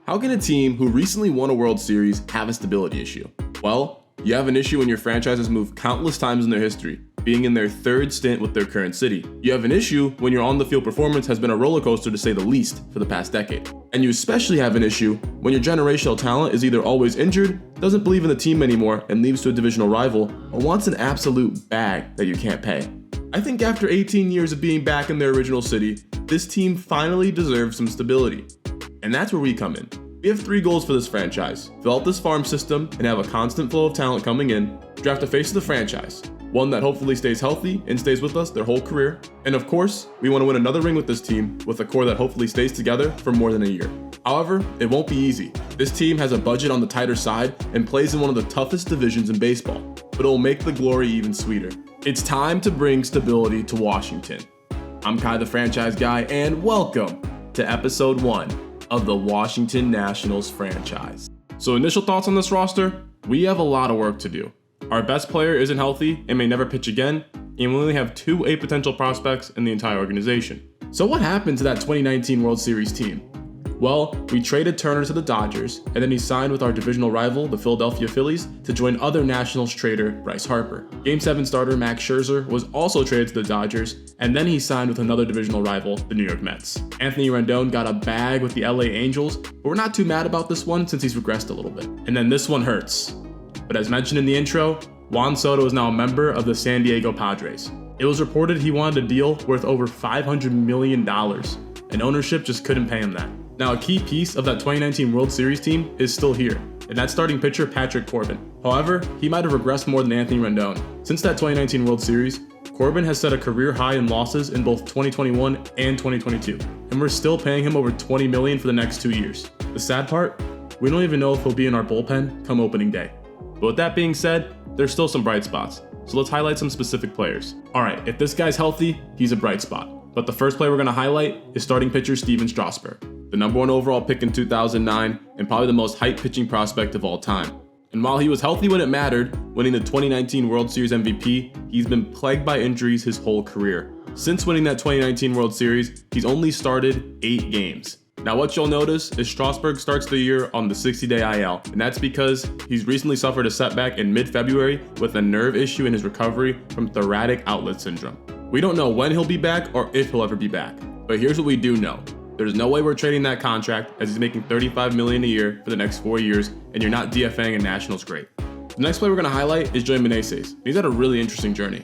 How can a team who recently won a World Series have a stability issue? Well, you have an issue when your franchise has moved countless times in their history, being in their third stint with their current city. You have an issue when your on-the-field performance has been a roller coaster to say the least for the past decade. And you especially have an issue when your generational talent is either always injured, doesn't believe in the team anymore and leaves to a divisional rival, or wants an absolute bag that you can't pay. I think after 18 years of being back in their original city, this team finally deserves some stability. And that's where we come in. We have 3 goals for this franchise: fill out this farm system and have a constant flow of talent coming in, draft a face of the franchise, one that hopefully stays healthy and stays with us their whole career, and of course, we want to win another ring with this team with a core that hopefully stays together for more than a year. However, it won't be easy. This team has a budget on the tighter side and plays in one of the toughest divisions in baseball, but it will make the glory even sweeter. It's time to bring stability to Washington. I'm Kai the Franchise Guy, and welcome to episode 1 of the Washington Nationals franchise. So initial thoughts on this roster? We have a lot of work to do. Our best player isn't healthy and may never pitch again, and we only have 2 A potential prospects in the entire organization. So what happened to that 2019 World Series team? Well, we traded Turner to the Dodgers, and then he signed with our divisional rival, the Philadelphia Phillies, to join other Nationals trader Bryce Harper. Game 7 starter Max Scherzer was also traded to the Dodgers, and then he signed with another divisional rival, the New York Mets. Anthony Rendon got a bag with the LA Angels, but we're not too mad about this one since he's regressed a little bit. And then this one hurts. But as mentioned in the intro, Juan Soto is now a member of the San Diego Padres. It was reported he wanted a deal worth over $500 million, and ownership just couldn't pay him that. Now, a key piece of that 2019 World Series team is still here, and that's starting pitcher Patrick Corbin. However, he might have regressed more than Anthony Rendon. Since that 2019 World Series, Corbin has set a career high in losses in both 2021 and 2022, and we're still paying him over $20 million for the next 2 years. The sad part? We don't even know if he'll be in our bullpen come opening day. But with that being said, there's still some bright spots, so let's highlight some specific players. Alright, if this guy's healthy, he's a bright spot. But the first player we're going to highlight is starting pitcher Steven Strasburg, the number 1 overall pick in 2009 and probably the most hyped pitching prospect of all time. And while he was healthy when it mattered, winning the 2019 World Series MVP, he's been plagued by injuries his whole career. Since winning that 2019 World Series, he's only started 8 games. Now what you'll notice is Strasburg starts the year on the 60-day IL, and that's because he's recently suffered a setback in mid-February with a nerve issue in his recovery from thoracic outlet syndrome. We don't know when he'll be back or if he'll ever be back, but here's what we do know. There's no way we're trading that contract as he's making $35 million a year for the next 4 years, and you're not DFAing a Nationals great. The next player we're going to highlight is Joey Meneses. He's had a really interesting journey.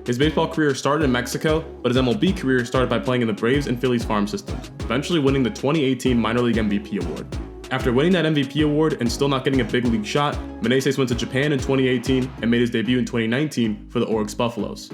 His baseball career started in Mexico, but his MLB career started by playing in the Braves and Phillies farm systems, eventually winning the 2018 Minor League MVP award. After winning that MVP award and still not getting a big league shot, Meneses went to Japan in 2018 and made his debut in 2019 for the Oryx Buffaloes.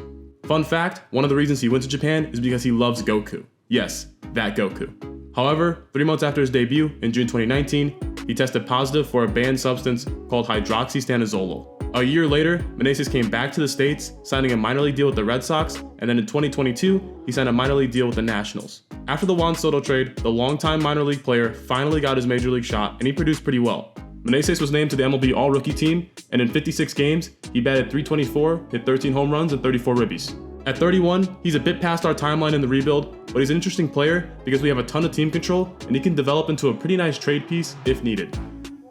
Fun fact, one of the reasons he went to Japan is because he loves Goku. Yes, that Goku. However, 3 months after his debut, in June 2019, he tested positive for a banned substance called hydroxystanozolol. A year later, Meneses came back to the States, signing a minor league deal with the Red Sox, and then in 2022, he signed a minor league deal with the Nationals. After the Juan Soto trade, the longtime minor league player finally got his major league shot, and he produced pretty well. Meneses was named to the MLB All-Rookie team, and in 56 games, he batted .324, hit 13 home runs, and 34 ribbies. At 31, he's a bit past our timeline in the rebuild, but he's an interesting player because we have a ton of team control, and he can develop into a pretty nice trade piece if needed.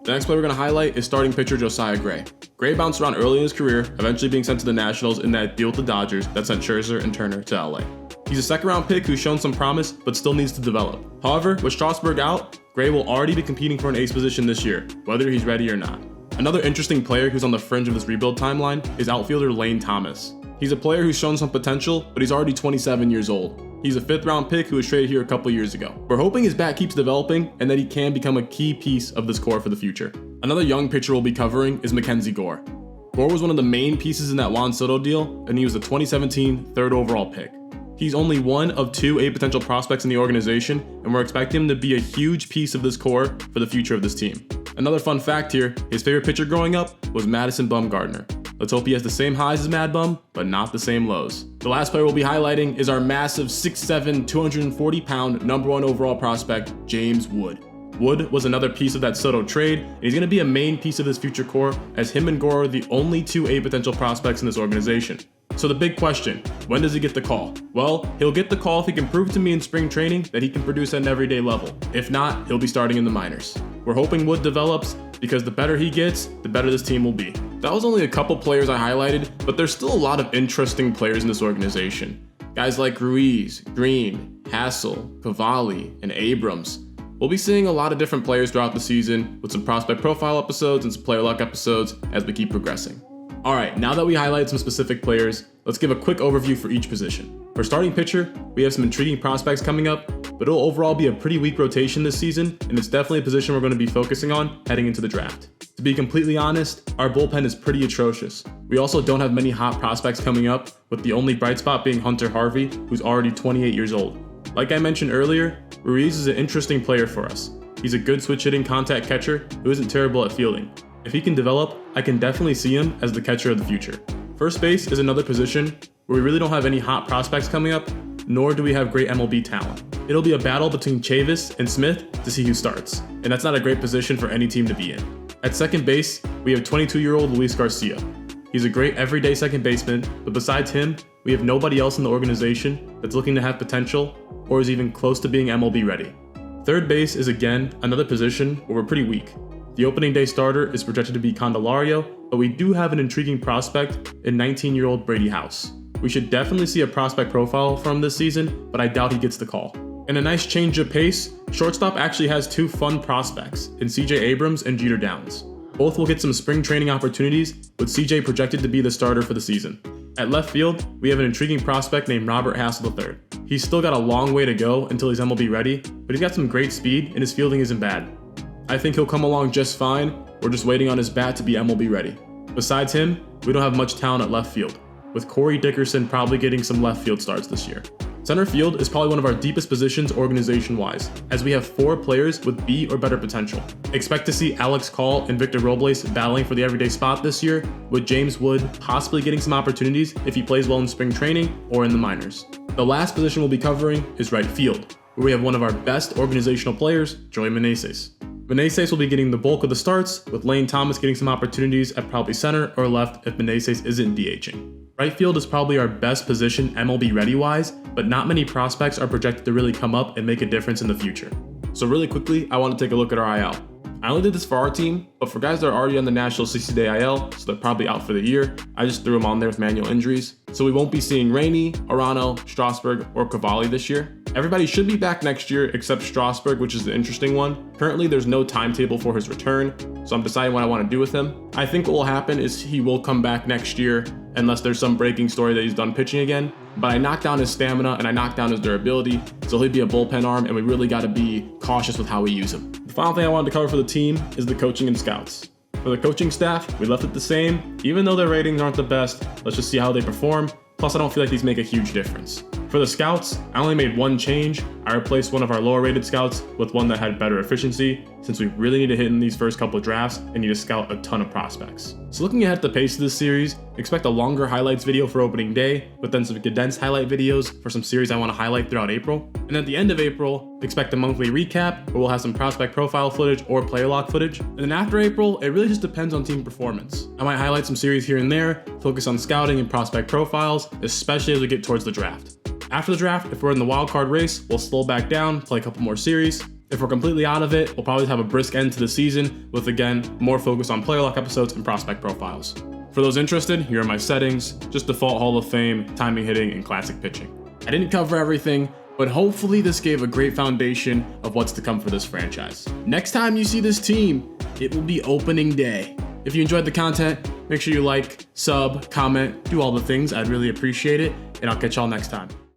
The next player we're going to highlight is starting pitcher Josiah Gray. Gray bounced around early in his career, eventually being sent to the Nationals in that deal with the Dodgers that sent Scherzer and Turner to LA. He's a second-round pick who's shown some promise, but still needs to develop. However, with Strasburg out, Gray will already be competing for an ace position this year, whether he's ready or not. Another interesting player who's on the fringe of this rebuild timeline is outfielder Lane Thomas. He's a player who's shown some potential, but he's already 27 years old. He's a 5th-round pick who was traded here a couple years ago. We're hoping his bat keeps developing and that he can become a key piece of this core for the future. Another young pitcher we'll be covering is Mackenzie Gore. Gore was one of the main pieces in that Juan Soto deal, and he was the 2017 3rd overall pick. He's only one of 2 A potential prospects in the organization, and we're expecting him to be a huge piece of this core for the future of this team. Another fun fact here, his favorite pitcher growing up was Madison Bumgarner. Let's hope he has the same highs as Mad Bum, but not the same lows. The last player we'll be highlighting is our massive 6'7", 240-pound number 1 overall prospect, James Wood. Wood was another piece of that Soto trade, and he's going to be a main piece of this future core, as him and Gore are the only 2 A potential prospects in this organization. So the big question, when does he get the call? Well, he'll get the call if he can prove to me in spring training that he can produce at an everyday level. If not, he'll be starting in the minors. We're hoping Wood develops, because the better he gets, the better this team will be. That was only a couple players I highlighted, but there's still a lot of interesting players in this organization. Guys like Ruiz, Green, Hassel, Cavalli, and Abrams. We'll be seeing a lot of different players throughout the season with some prospect profile episodes and some player luck episodes as we keep progressing. Alright, now that we highlighted some specific players, let's give a quick overview for each position. For starting pitcher, we have some intriguing prospects coming up, but it'll overall be a pretty weak rotation this season, and it's definitely a position we're going to be focusing on heading into the draft. To be completely honest, our bullpen is pretty atrocious. We also don't have many hot prospects coming up, with the only bright spot being Hunter Harvey, who's already 28 years old. Like I mentioned earlier, Ruiz is an interesting player for us. He's a good switch-hitting contact catcher who isn't terrible at fielding. If he can develop, I can definitely see him as the catcher of the future. First base is another position where we really don't have any hot prospects coming up, nor do we have great MLB talent. It'll be a battle between Chavis and Smith to see who starts, and that's not a great position for any team to be in. At second base, we have 22-year-old Luis Garcia. He's a great everyday second baseman, but besides him, we have nobody else in the organization that's looking to have potential or is even close to being MLB ready. Third base is again another position where we're pretty weak. The opening day starter is projected to be Candelario, but we do have an intriguing prospect in 19-year-old Brady House. We should definitely see a prospect profile from this season, but I doubt he gets the call. In a nice change of pace, shortstop actually has two fun prospects in CJ Abrams and Jeter Downs. Both will get some spring training opportunities, with CJ projected to be the starter for the season. At left field, we have an intriguing prospect named Robert Hassel III. He's still got a long way to go until he's MLB ready, but he's got some great speed and his fielding isn't bad. I think he'll come along just fine, we're just waiting on his bat to be MLB ready. Besides him, we don't have much talent at left field, with Corey Dickerson probably getting some left field starts this year. Center field is probably one of our deepest positions organization-wise, as we have 4 players with B or better potential. Expect to see Alex Call and Victor Robles battling for the everyday spot this year, with James Wood possibly getting some opportunities if he plays well in spring training or in the minors. The last position we'll be covering is right field, where we have one of our best organizational players, Joey Meneses. Meneses will be getting the bulk of the starts, with Lane Thomas getting some opportunities at probably center or left if Meneses isn't DHing. Right field is probably our best position MLB ready-wise, but not many prospects are projected to really come up and make a difference in the future. So really quickly, I want to take a look at our IL. I only did this for our team, but for guys that are already on the National 60-day IL, so they're probably out for the year, I just threw them on there with manual injuries. So we won't be seeing Rainey, Arano, Strasburg, or Cavalli this year. Everybody should be back next year except Strasburg, which is the interesting one. Currently, there's no timetable for his return, so I'm deciding what I want to do with him. I think what will happen is he will come back next year unless there's some breaking story that he's done pitching again. But I knocked down his stamina and I knocked down his durability, so he'll be a bullpen arm and we really got to be cautious with how we use him. The final thing I wanted to cover for the team is the coaching and scouts. For the coaching staff, we left it the same. Even though their ratings aren't the best, let's just see how they perform. Plus, I don't feel like these make a huge difference. For the scouts, I only made one change. I replaced one of our lower rated scouts with one that had better efficiency, since we really need to hit in these first couple of drafts and need to scout a ton of prospects. So looking ahead at the pace of this series, expect a longer highlights video for opening day, but then some condensed highlight videos for some series I want to highlight throughout April. And at the end of April, expect a monthly recap where we'll have some prospect profile footage or player lock footage. And then after April, it really just depends on team performance. I might highlight some series here and there, focus on scouting and prospect profiles, especially as we get towards the draft. After the draft, if we're in the wildcard race, we'll slow back down, play a couple more series. If we're completely out of it, we'll probably have a brisk end to the season with, again, more focus on player lock episodes and prospect profiles. For those interested, here are my settings, just default Hall of Fame, timing hitting, and classic pitching. I didn't cover everything, but hopefully this gave a great foundation of what's to come for this franchise. Next time you see this team, it will be opening day. If you enjoyed the content, make sure you like, sub, comment, do all the things. I'd really appreciate it, and I'll catch y'all next time.